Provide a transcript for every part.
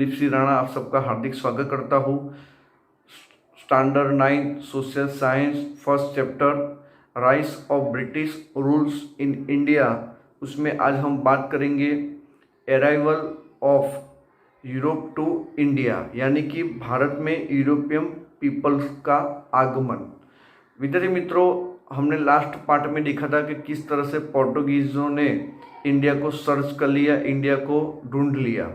दीपश्री राणा आप सबका हार्दिक स्वागत करता हूँ। Standard 9 social science first chapter rise of British rules in India, उसमें आज हम बात करेंगे arrival of Europe to India, यानी कि भारत में यूरोपियन पीपल्स का आगमन। विद्यार्थी मित्रों, हमने लास्ट पार्ट में देखा था कि किस तरह से पोर्टुगीज़ों ने इंडिया को सर्च कर लिया, इंडिया को ढूंढ लिया।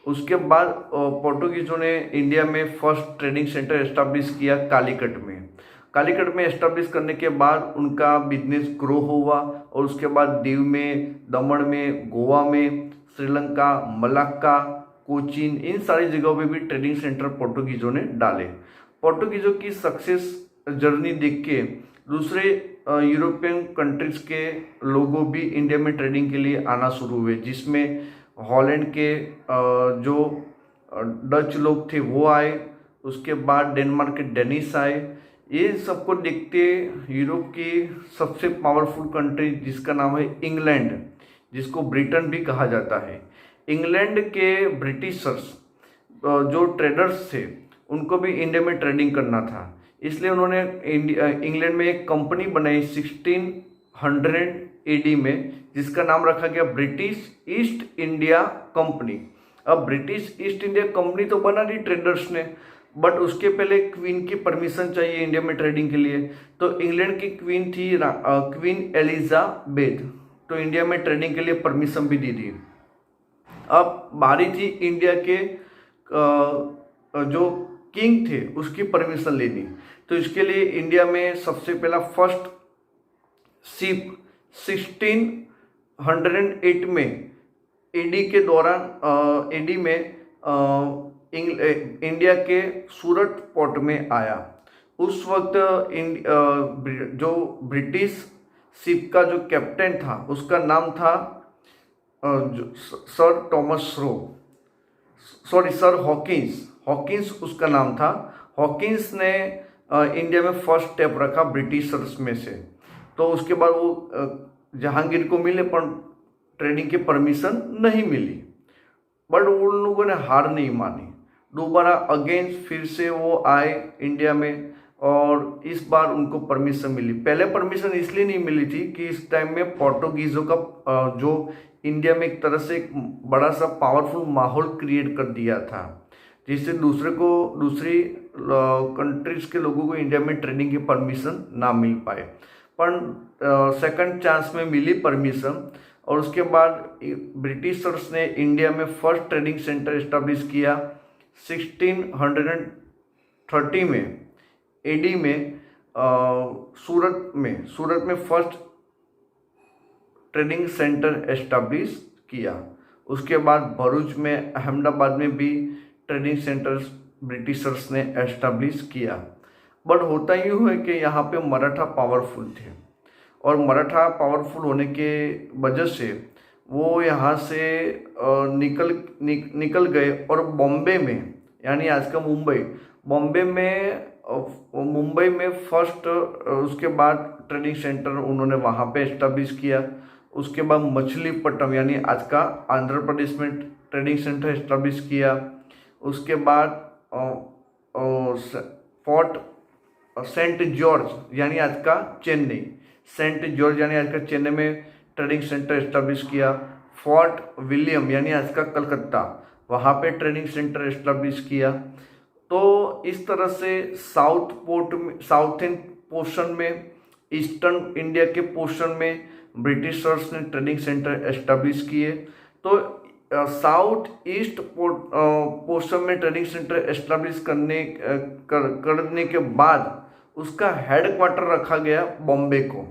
उसके बाद पोर्टुगीज़ों ने इंडिया में फर्स्ट ट्रेडिंग सेंटर एस्टैब्लिश किया कालीकट में। कालीकट में एस्टैब्लिश करने के बाद उनका बिजनेस ग्रो हुआ और उसके बाद दीव में, दमन में, गोवा में, श्रीलंका, मलाक्का, कोचीन, इन सारी जगहों पे भी ट्रेडिंग सेंटर पोर्टुगीज़ों ने डाले। पोर्टुगीज़ों की सक्सेस जर्नी देख के दूसरे यूरोपियन कंट्रीज के लोगों भी इंडिया में ट्रेडिंग के लिए आना शुरू हुए, जिसमें हॉलैंड के जो डच लोग थे वो आए, उसके बाद डेनमार्क के डेनिश आए। ये सबको देखते यूरोप की सबसे पावरफुल कंट्री जिसका नाम है इंग्लैंड, जिसको ब्रिटेन भी कहा जाता है, इंग्लैंड के ब्रिटिशर्स जो ट्रेडर्स थे उनको भी इंडिया में ट्रेडिंग करना था। इसलिए उन्होंने इंग्लैंड में एक कंपनी बनाई 1600 एडी में, जिसका नाम रखा गया ब्रिटिश ईस्ट इंडिया कंपनी। अब ब्रिटिश ईस्ट इंडिया कंपनी तो बना दी ट्रेडर्स ने, बट उसके पहले क्वीन की परमिशन चाहिए इंडिया में ट्रेडिंग के लिए। तो इंग्लैंड की क्वीन थी क्वीन एलिजाबेथ, तो इंडिया में ट्रेडिंग के लिए परमिशन भी दी थी। अब बारी थी इंडिया के जो किंग थे उसकी परमिशन लेनी। तो इसके लिए इंडिया में सबसे पहला फर्स्ट शिप 1608 में एडी के दौरान एडी में इंडिया के सूरत पोर्ट में आया। उस वक्त जो ब्रिटिश शिप का जो कैप्टन था उसका नाम था सर हॉकिंस उसका नाम था। हॉकिंस ने इंडिया में फर्स्ट स्टेप रखा ब्रिटिशर्स में से। तो उसके बाद वो जहांगीर को मिले पर ट्रेडिंग की परमिशन नहीं मिली, बट उन लोगों ने हार नहीं मानी। दोबारा अगेन फिर से वो आए इंडिया में और इस बार उनको परमिशन मिली। पहले परमिशन इसलिए नहीं मिली थी कि इस टाइम में पोर्टुगीज़ों का जो इंडिया में एक तरह से एक बड़ा सा पावरफुल माहौल क्रिएट कर दिया था, जिससे दूसरी कंट्रीज के लोगों को इंडिया में ट्रेडिंग की परमिशन ना मिल पाए। पर सेकंड चांस में मिली परमिशन और उसके बाद ब्रिटिशर्स ने इंडिया में फर्स्ट ट्रेडिंग सेंटर एस्टैब्लिश किया 1630 में एडी में सूरत में फर्स्ट ट्रेडिंग सेंटर एस्टैब्लिश किया। उसके बाद भरूच में, अहमदाबाद में भी ट्रेडिंग सेंटर्स ब्रिटिशर्स ने एस्टैब्लिश किया। बट होता यूँ है कि यहाँ पे मराठा पावरफुल थे और मराठा पावरफुल होने के वजह से वो यहाँ से निकल गए और बॉम्बे में, यानी आज का मुंबई में फर्स्ट उसके बाद ट्रेडिंग सेंटर उन्होंने वहाँ पे एस्टैब्लिश किया। उसके बाद मछलीपट्टनम, यानी आज का आंध्र प्रदेश में ट्रेडिंग सेंटर एस्टैब्लिश किया। उसके बाद फोर्ट सेंट जॉर्ज, यानी आज का चेन्नई, में ट्रेडिंग सेंटर एस्टैब्लिश किया। फोर्ट विलियम, यानी आज का कलकत्ता, वहाँ पे ट्रेडिंग सेंटर एस्टैब्लिश किया। तो इस तरह से साउथर्न पोर्शन में, ईस्टर्न इंडिया के पोर्शन में ब्रिटिशर्स ने ट्रेडिंग सेंटर एस्टैब्लिश किए। तो साउथ ईस्ट पोर्शन में ट्रेडिंग सेंटर एस्टैब्लिश करने के बाद उसका हेडक्वार्टर रखा गया बॉम्बे को।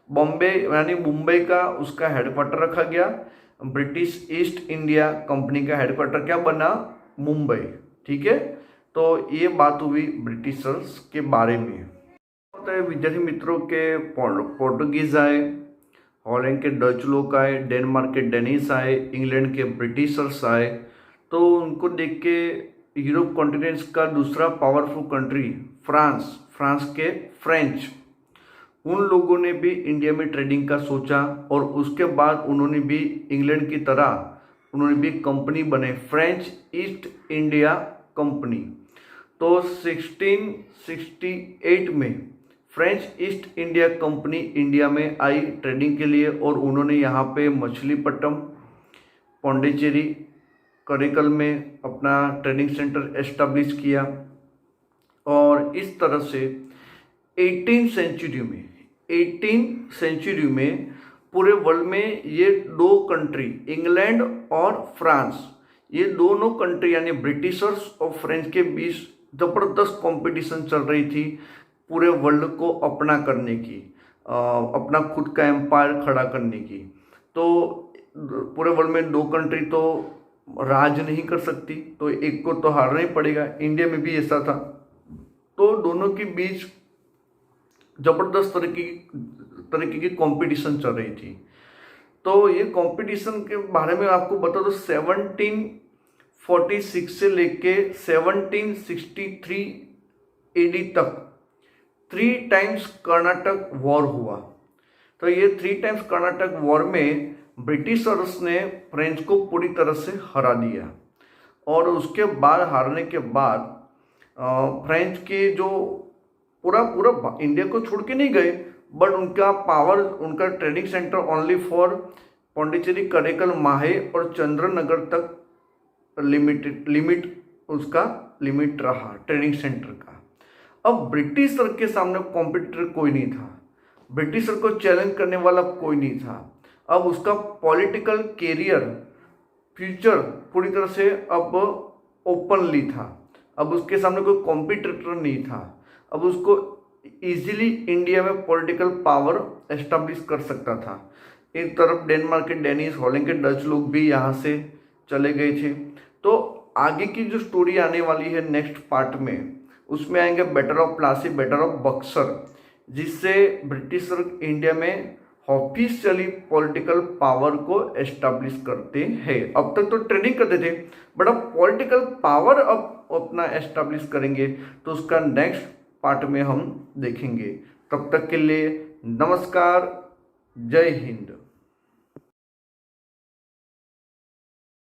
बॉम्बे यानी मुंबई का उसका हेडक्वार्टर रखा गया। ब्रिटिश ईस्ट इंडिया कंपनी का हेडक्वार्टर क्या बना? मुंबई। ठीक है, तो ये बात हुई ब्रिटिशर्स के बारे में। विद्यार्थी मित्रों के पोर्टुगीज आए, हॉलैंड के डच लोग आए, डेनमार्क के डेनिश आए, इंग्लैंड के ब्रिटिशर्स आए। तो उनको देख के यूरोप कॉन्टिनेंट का दूसरा पावरफुल कंट्री फ्रांस के फ्रेंच, उन लोगों ने भी इंडिया में ट्रेडिंग का सोचा और उसके बाद उन्होंने भी इंग्लैंड की तरह उन्होंने भी कंपनी बने, फ्रेंच ईस्ट इंडिया कंपनी। तो 1668 में French east India company India में आई ट्रेडिंग के लिए, और उन्होंने यहाँ पे मछलीपट्टनम, पौंडीचेरी, करिकल में अपना ट्रेडिंग सेंटर एस्टेब्लिश किया। और इस तरह से 18 सेंचुरी में पूरे वर्ल्ड में ये दो कंट्री, इंग्लैंड और फ्रांस, ये दोनों कंट्री यानी ब्रिटिशर्स और फ्रेंच के बीच ज़बरदस्त कंपटीशन चल रही थी पूरे वर्ल्ड को अपना करने की, अपना खुद का एम्पायर खड़ा करने की। तो पूरे वर्ल्ड में दो कंट्री तो राज नहीं कर सकती, तो एक को तो हारना ही पड़ेगा। इंडिया में भी ऐसा था। तो दोनों के बीच जबरदस्त तरीके की कंपटीशन चल रही थी। तो ये कंपटीशन के बारे में आपको बता दो, 1746 से लेके 1763 एडी तक 3 टाइम्स कर्नाटक वॉर हुआ। तो ये 3 टाइम्स कर्नाटक वॉर में ब्रिटिशर्स ने फ्रेंच को पूरी तरह से हरा दिया, और उसके बाद हारने के बाद फ्रेंच के जो पूरा इंडिया को छोड़ के नहीं गए, बट उनका पावर, उनका trading centre only for Pondicherry, Karikal, Mahe और चंद्रनगर तक लिमिट रहा ट्रेडिंग सेंटर का। अब ब्रिटिशर के सामने कॉम्पिटिटर कोई नहीं था, ब्रिटिशर को चैलेंज करने वाला कोई नहीं था। अब उसका पॉलिटिकल कैरियर, फ्यूचर पूरी तरह से अब ओपनली था। अब उसके सामने कोई कॉम्पिटिटर नहीं था। अब उसको इजीली इंडिया में पॉलिटिकल पावर एस्टेब्लिश कर सकता था। एक तरफ डेनमार्क के डेनिश, हॉलैंड के डच लोग भी यहाँ से चले गए थे। तो आगे की जो स्टोरी आने वाली है नेक्स्ट पार्ट में, उसमें आएंगे battle of Plassey, battle of Buxar, जिससे ब्रिटिशर इंडिया में ऑफिशियली पॉलिटिकल पावर को एस्टेब्लिश करते हैं। अब तक तो ट्रेडिंग करते थे, बट अब पॉलिटिकल पावर अब अपना एस्टेब्लिश करेंगे, तो उसका नेक्स्ट पार्ट में हम देखेंगे। तब तक के लिए नमस्कार, जय हिंद।